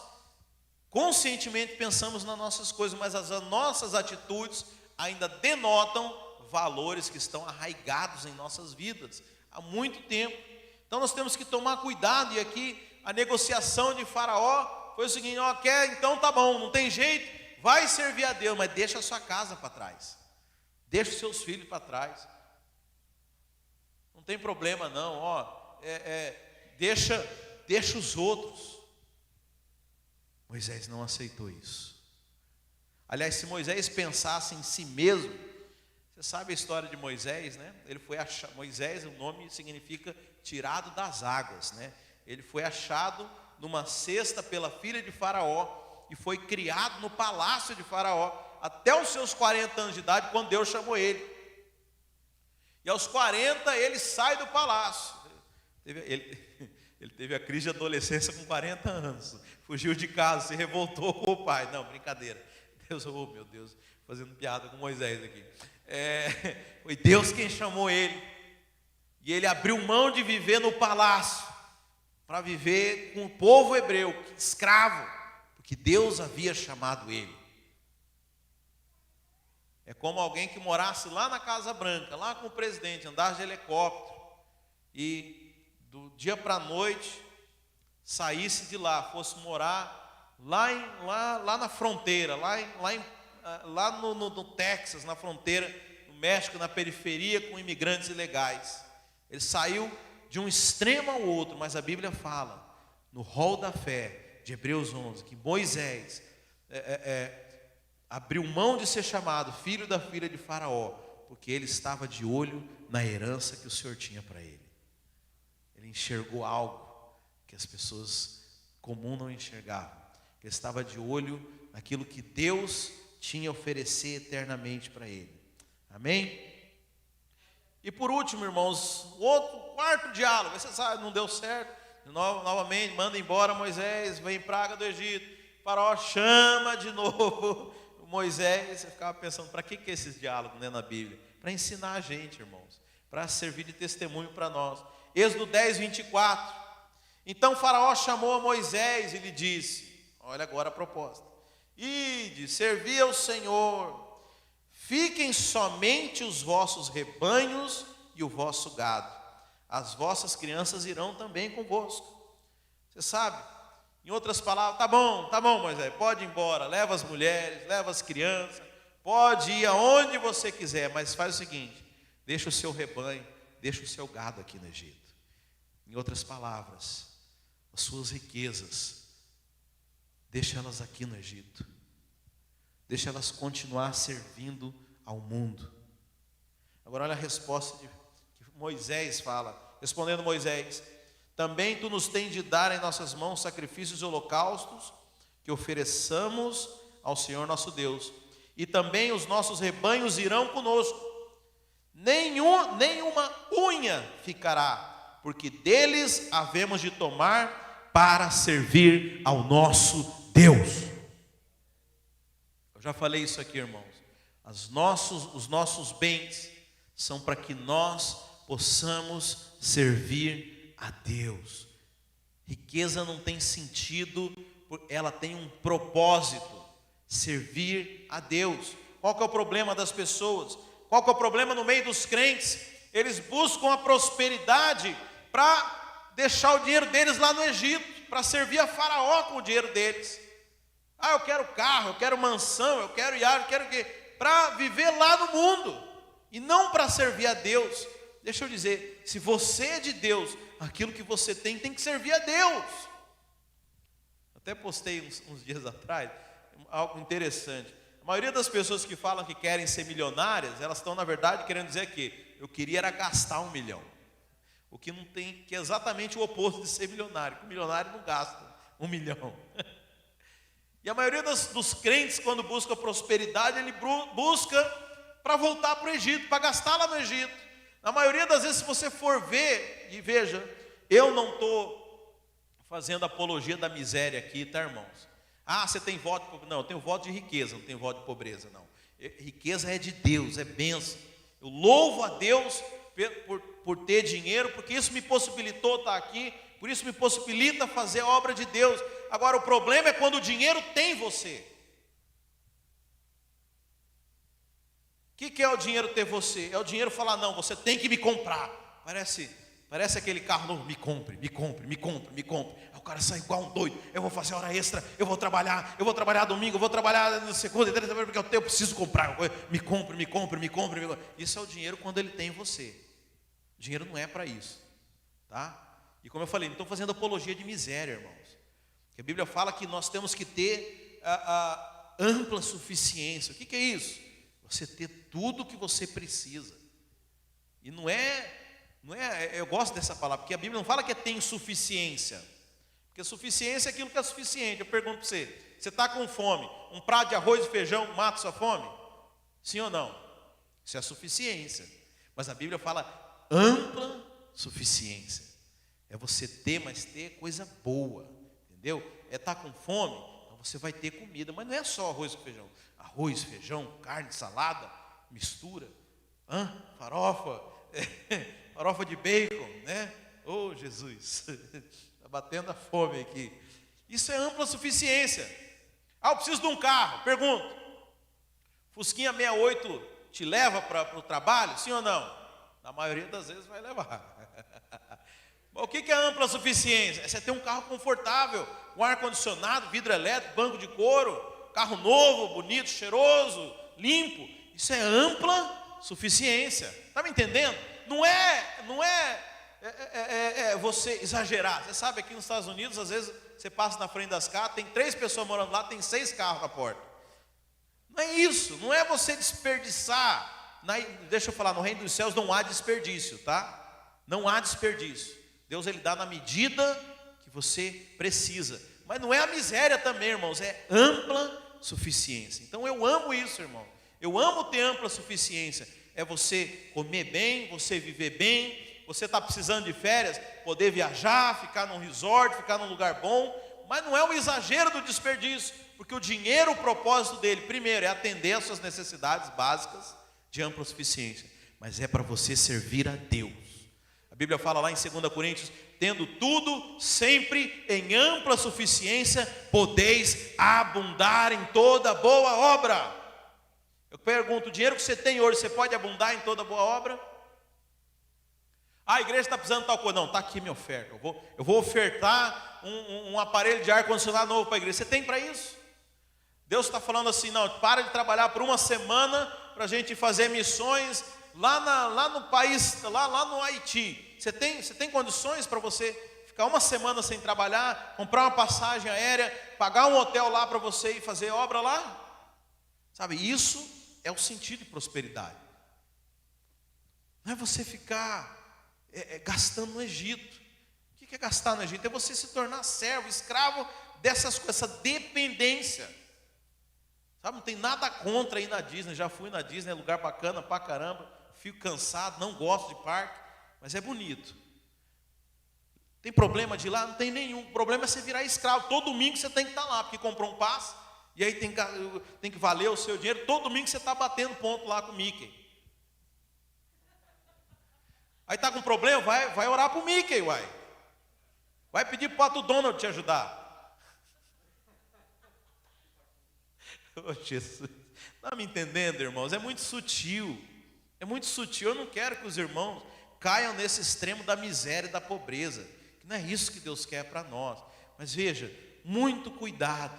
conscientemente pensamos nas nossas coisas, mas as nossas atitudes ainda denotam valores que estão arraigados em nossas vidas há muito tempo. Então nós temos que tomar cuidado. E aqui a negociação de Faraó foi o seguinte: quer, então tá bom, não tem jeito, vai servir a Deus, mas deixa a sua casa para trás, deixa os seus filhos para trás, não tem problema não, deixa os outros. Moisés não aceitou isso. Aliás, se Moisés pensasse em si mesmo, você sabe a história de Moisés, né? Ele foi achado, Moisés, o nome significa tirado das águas, né? Ele foi achado numa cesta pela filha de Faraó e foi criado no palácio de Faraó até os seus 40 anos de idade, quando Deus chamou ele. E aos 40 ele sai do palácio. Ele teve a crise de adolescência com 40 anos, fugiu de casa, se revoltou com o pai. Não, brincadeira. Deus, meu Deus, fazendo piada com Moisés aqui. Foi Deus quem chamou ele. E ele abriu mão de viver no palácio para viver com o povo hebreu, escravo, porque Deus havia chamado ele. É como alguém que morasse lá na Casa Branca, lá com o presidente, andasse de helicóptero e do dia para a noite saísse de lá, fosse morar lá na fronteira, lá no Texas, na fronteira, no México, na periferia, com imigrantes ilegais. Ele saiu de um extremo ao outro, mas a Bíblia fala, no rol da fé, de Hebreus 11, que Moisés abriu mão de ser chamado filho da filha de Faraó, porque ele estava de olho na herança que o Senhor tinha para ele. Ele enxergou algo que as pessoas comuns não enxergavam. Ele estava de olho naquilo que Deus tinha a oferecer eternamente para ele. Amém? E por último, irmãos, quarto diálogo. Você sabe, não deu certo. Novamente, manda embora Moisés, vem praga do Egito. Faraó chama de novo Moisés. Você ficava pensando, para que esses diálogos, né, na Bíblia? Para ensinar a gente, irmãos, para servir de testemunho para nós. Êxodo 10, 24. Então Faraó chamou a Moisés e lhe disse, olha agora a proposta: ide, servi ao Senhor, fiquem somente os vossos rebanhos e o vosso gado, as vossas crianças irão também convosco. Você sabe, em outras palavras, tá bom Moisés, pode ir embora, leva as mulheres, leva as crianças, pode ir aonde você quiser, mas faz o seguinte, deixa o seu rebanho, deixa o seu gado aqui no Egito. Em outras palavras, as suas riquezas, deixa elas aqui no Egito. Deixa elas continuar servindo ao mundo. Agora olha a resposta que Moisés fala. Respondendo Moisés: também tu nos tens de dar em nossas mãos sacrifícios e holocaustos que ofereçamos ao Senhor nosso Deus. E também os nossos rebanhos irão conosco. Nenhuma unha ficará, porque deles havemos de tomar para servir ao nosso Deus. Eu já falei isso aqui, irmãos. Os nossos bens são para que nós possamos servir a Deus. Riqueza não tem sentido, ela tem um propósito: servir a Deus. Qual que é o problema das pessoas? Qual que é o problema no meio dos crentes? Eles buscam a prosperidade para deixar o dinheiro deles lá no Egito, para servir a Faraó com o dinheiro deles. Eu quero carro, eu quero mansão, eu quero iate, eu quero o quê? Para viver lá no mundo, e não para servir a Deus. Deixa eu dizer, se você é de Deus, aquilo que você tem que servir a Deus. Até postei uns dias atrás, algo interessante. A maioria das pessoas que falam que querem ser milionárias, elas estão na verdade querendo dizer que eu queria era gastar 1 milhão. O que não tem, que é exatamente o oposto de ser milionário, que o milionário não gasta 1 milhão. E a maioria dos crentes, quando busca prosperidade, ele busca para voltar para o Egito, para gastar lá no Egito. Na maioria das vezes, se você for ver, e veja, eu não estou fazendo apologia da miséria aqui, tá, irmãos? Você tem voto? Não, eu tenho voto de riqueza, não tenho voto de pobreza, não. Riqueza é de Deus, é bênção. Eu louvo a Deus por ter dinheiro, porque isso me possibilitou estar aqui, por isso me possibilita fazer a obra de Deus. Agora, o problema é quando o dinheiro tem você. O que é o dinheiro ter você? É o dinheiro falar, não, você tem que me comprar. Parece aquele carro novo, me compre. Aí o cara sai igual um doido, eu vou fazer hora extra, eu vou trabalhar domingo, eu vou trabalhar na segunda e terça, porque eu preciso comprar. Me compre. Isso é o dinheiro quando ele tem você. O dinheiro não é para isso, tá? E como eu falei, não estou fazendo apologia de miséria, irmãos. Porque a Bíblia fala que nós temos que ter a ampla suficiência. O que é isso? Você ter tudo o que você precisa. E não é, eu gosto dessa palavra, porque a Bíblia não fala que tem suficiência. Porque suficiência é aquilo que é suficiente. Eu pergunto para você, você está com fome, um prato de arroz e feijão mata sua fome? Sim ou não? Isso é suficiência. Mas a Bíblia fala ampla suficiência. É você ter, mas ter coisa boa. Entendeu? É estar com fome, então você vai ter comida. Mas não é só arroz e feijão. Arroz, feijão, carne, salada, mistura, farofa, farofa de bacon, né? Oh, Jesus, está batendo a fome aqui. Isso é ampla suficiência. Eu preciso de um carro. Pergunto, Fusquinha 68 te leva para o trabalho? Sim ou não? Na maioria das vezes vai levar. O que é ampla suficiência? É você ter um carro confortável, com ar-condicionado, vidro elétrico, banco de couro, carro novo, bonito, cheiroso, limpo. Isso é ampla suficiência. Está me entendendo? Não é você exagerar. Você sabe, aqui nos Estados Unidos, às vezes você passa na frente das casas, tem 3 pessoas morando lá, tem 6 carros na porta. Não é isso, não é você desperdiçar. Deixa eu falar, no reino dos céus não há desperdício, tá? Não há desperdício. Deus, ele dá na medida que você precisa. Mas não é a miséria também, irmãos, é ampla suficiência. Então eu amo isso, irmão. Eu amo ter ampla suficiência. É você comer bem, você viver bem. Você está precisando de férias, poder viajar, ficar num resort, ficar num lugar bom. Mas não é o exagero do desperdício. Porque o dinheiro, o propósito dele, primeiro, é atender às suas necessidades básicas de ampla suficiência. Mas é para você servir a Deus. A Bíblia fala lá em 2 Coríntios, tendo tudo sempre em ampla suficiência, podeis abundar em toda boa obra. Eu pergunto, o dinheiro que você tem hoje, você pode abundar em toda boa obra? A igreja está precisando de tal coisa. Não, está aqui minha oferta. Eu vou ofertar um aparelho de ar-condicionado novo para a igreja. Você tem para isso? Deus está falando assim, não, para de trabalhar por uma semana para a gente fazer missões lá no país, lá no Haiti. Você tem condições para você ficar uma semana sem trabalhar, comprar uma passagem aérea, pagar um hotel lá para você e fazer obra lá? Sabe, isso é o sentido de prosperidade. Não é você ficar gastando no Egito. O que é gastar no Egito? É você se tornar servo, escravo dessa dependência. Sabe, não tem nada contra ir na Disney. Já fui na Disney, é lugar bacana pra caramba. Fico cansado, não gosto de parque, mas é bonito. Tem problema de ir lá? Não tem nenhum. O problema é você virar escravo. Todo domingo você tem que estar lá, porque comprou um passe, e aí tem que valer o seu dinheiro. Todo domingo você está batendo ponto lá com o Mickey. Aí está com problema, vai orar para o Mickey, uai. Vai pedir para o Pato Donald te ajudar. Oh, Jesus. Está me entendendo, irmãos? É muito sutil. É muito sutil. Eu não quero que os irmãos caiam nesse extremo da miséria e da pobreza. que não é isso que Deus quer para nós. Mas veja, muito cuidado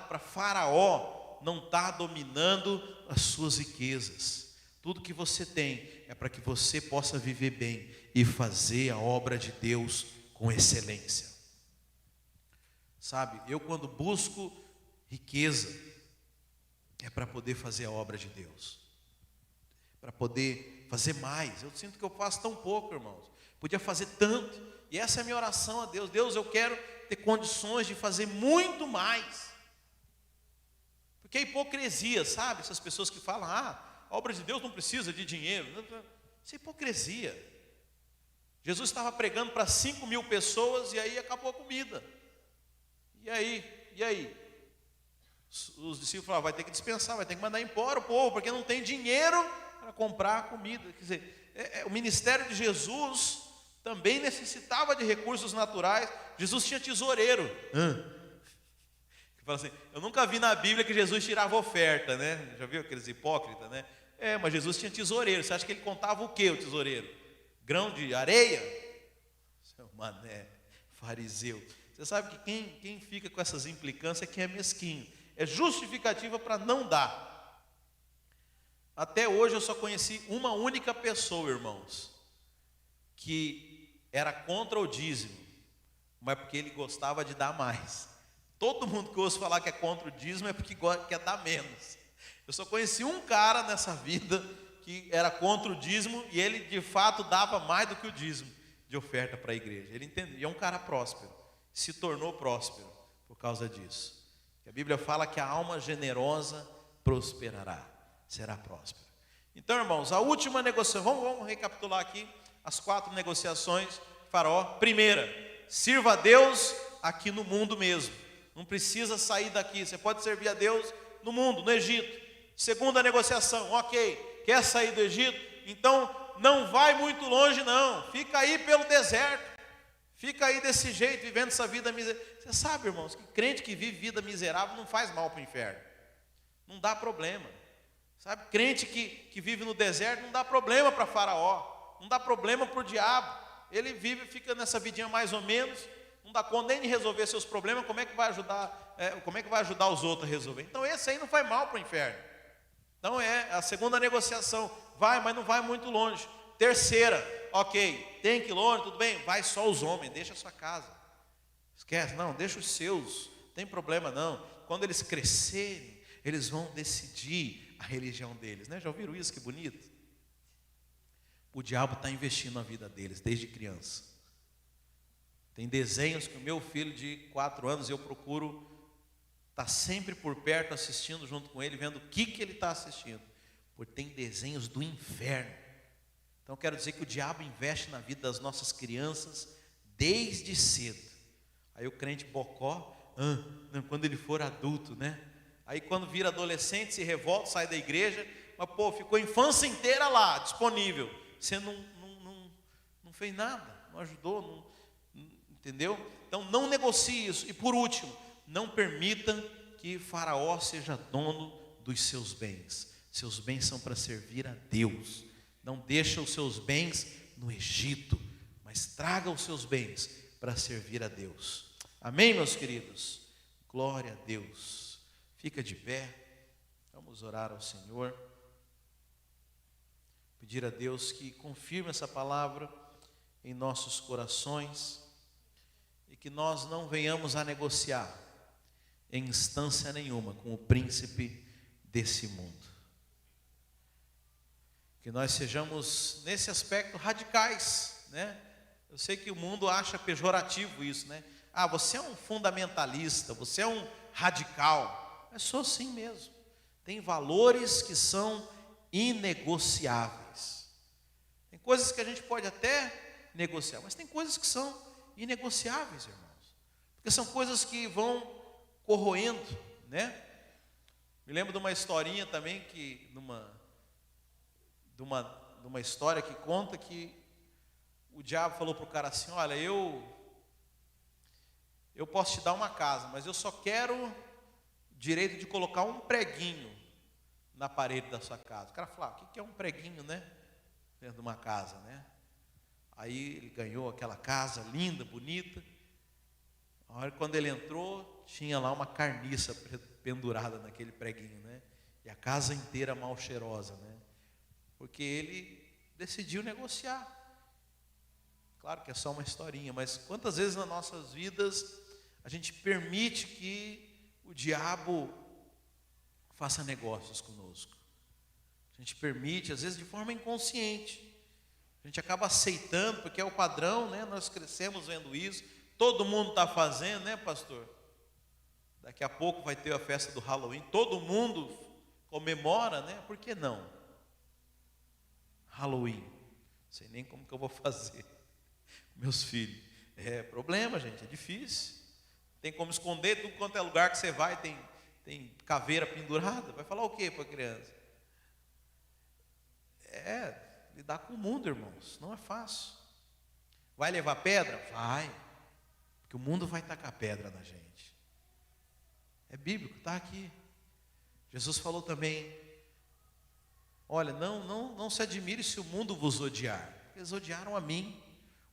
para Faraó não estar dominando as suas riquezas. Tudo que você tem é para que você possa viver bem e fazer a obra de Deus com excelência. Sabe, eu quando busco riqueza, é para poder fazer a obra de Deus, para poder fazer mais. Eu sinto que eu faço tão pouco, irmãos, podia fazer tanto, e essa é a minha oração a Deus. Deus, eu quero ter condições de fazer muito mais, porque é hipocrisia, sabe, essas pessoas que falam, a obra de Deus não precisa de dinheiro, isso é hipocrisia. Jesus estava pregando para 5.000 pessoas, e aí acabou a comida, e aí? Os discípulos falaram, vai ter que dispensar, vai ter que mandar embora o povo, porque não tem dinheiro para comprar a comida. Quer dizer, o ministério de Jesus também necessitava de recursos naturais. Jesus tinha tesoureiro. Fala assim, eu nunca vi na Bíblia que Jesus tirava oferta, né? Já viu aqueles hipócritas, né? Mas Jesus tinha tesoureiro. Você acha que ele contava o que, o tesoureiro? Grão de areia? Seu mané, fariseu. Você sabe que quem fica com essas implicâncias é quem é mesquinho. É justificativa para não dar. Até hoje eu só conheci uma única pessoa, irmãos, que era contra o dízimo, mas porque ele gostava de dar mais. Todo mundo que eu ouço falar que é contra o dízimo é porque quer dar menos. Eu só conheci um cara nessa vida que era contra o dízimo e ele de fato dava mais do que o dízimo de oferta para a igreja. Ele entendia, e é um cara próspero, se tornou próspero por causa disso. A Bíblia fala que a alma generosa prosperará, será próspera. Então, irmãos, a última negociação, vamos recapitular aqui as 4 negociações. Faraó, primeira, sirva a Deus aqui no mundo mesmo, não precisa sair daqui, você pode servir a Deus no mundo, no Egito. Segunda negociação, ok, quer sair do Egito? Então não vai muito longe não, fica aí pelo deserto, fica aí desse jeito, vivendo essa vida miserável. Você sabe, irmãos, que crente que vive vida miserável não faz mal para o inferno, não dá problema. Sabe, crente que vive no deserto não dá problema para Faraó, não dá problema para o diabo. Ele vive, fica nessa vidinha mais ou menos, não dá conta nem de resolver seus problemas. Como é que vai ajudar os outros a resolver? Então esse aí não faz mal para o inferno. Então é a segunda negociação, vai, mas não vai muito longe. Terceira, ok, tem quilômetro, tudo bem, vai só os homens, deixa a sua casa, esquece, não, deixa os seus, não tem problema não. Quando eles crescerem, eles vão decidir a religião deles, né? Já ouviram isso? Que bonito. O diabo está investindo na vida deles desde criança. Tem desenhos que o meu filho de 4 anos, eu procuro estar sempre por perto, assistindo junto com ele, vendo o que ele está assistindo, porque tem desenhos do inferno. Então eu quero dizer que o diabo investe na vida das nossas crianças desde cedo. Aí o crente bocó, quando ele for adulto, né? Aí quando vira adolescente, se revolta, sai da igreja, mas ficou a infância inteira lá, disponível. Você não fez nada, não ajudou, entendeu? Então não negocie isso. E por último, não permita que Faraó seja dono dos seus bens. Seus bens são para servir a Deus. Não deixa os seus bens no Egito, mas traga os seus bens para servir a Deus. Amém, meus queridos? Glória a Deus. Fica de pé. Vamos orar ao Senhor. Pedir a Deus que confirme essa palavra em nossos corações e que nós não venhamos a negociar em instância nenhuma com o príncipe desse mundo. Que nós sejamos nesse aspecto radicais, né? Eu sei que o mundo acha pejorativo isso, né? Você é um fundamentalista, você é um radical. Eu sou assim mesmo. Tem valores que são inegociáveis. Tem coisas que a gente pode até negociar, mas tem coisas que são inegociáveis, irmãos. Porque são coisas que vão corroendo, né? Me lembro de uma historinha também, que de uma história que conta que o diabo falou para o cara assim: olha, eu posso te dar uma casa, mas eu só quero direito de colocar um preguinho na parede da sua casa. O cara falou: o que é um preguinho, né? Dentro de uma casa, né? Aí ele ganhou aquela casa linda, bonita. A hora quando ele entrou, tinha lá uma carniça pendurada naquele preguinho, né? E a casa inteira mal cheirosa, né? Porque ele decidiu negociar. Claro que é só uma historinha, mas quantas vezes nas nossas vidas a gente permite que o diabo faça negócios conosco? A gente permite, às vezes de forma inconsciente. A gente acaba aceitando, porque é o padrão, né? Nós crescemos vendo isso. Todo mundo está fazendo, né, pastor? Daqui a pouco vai ter a festa do Halloween. Todo mundo comemora, né? Por que não? Halloween. Não sei nem como que eu vou fazer. Meus filhos. É problema, gente, é difícil. Tem como esconder, tudo quanto é lugar que você vai, tem caveira pendurada. Vai falar o quê para a criança? Lidar com o mundo, irmãos, não é fácil. Vai levar pedra? Vai. Porque o mundo vai tacar pedra na gente. É bíblico, está aqui. Jesus falou também: olha, não se admire se o mundo vos odiar. Eles odiaram a mim.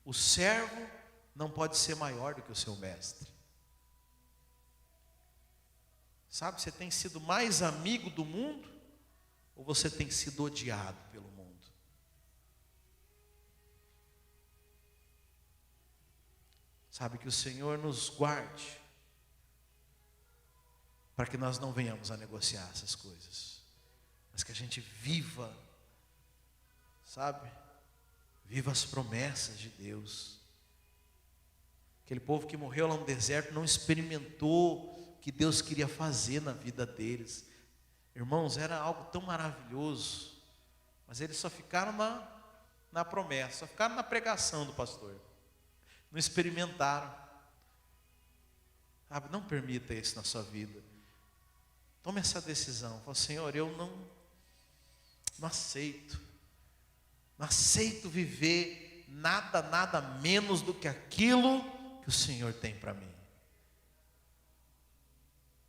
O servo não pode ser maior do que o seu mestre. Sabe, você tem sido mais amigo do mundo ou você tem sido odiado pelo mundo? Sabe, que o Senhor nos guarde para que nós não venhamos a negociar essas coisas, mas que a gente viva, sabe, viva as promessas de Deus. Aquele povo que morreu lá no deserto não experimentou o que Deus queria fazer na vida deles. Irmãos, era algo tão maravilhoso, mas eles só ficaram na promessa, só ficaram na pregação do pastor. Não experimentaram. Sabe, não permita isso na sua vida. Tome essa decisão. Fala: Senhor, eu não aceito. Não aceito viver nada menos do que aquilo que o Senhor tem para mim.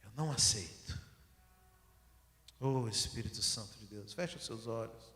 Eu não aceito. Oh, Espírito Santo de Deus, feche os seus olhos.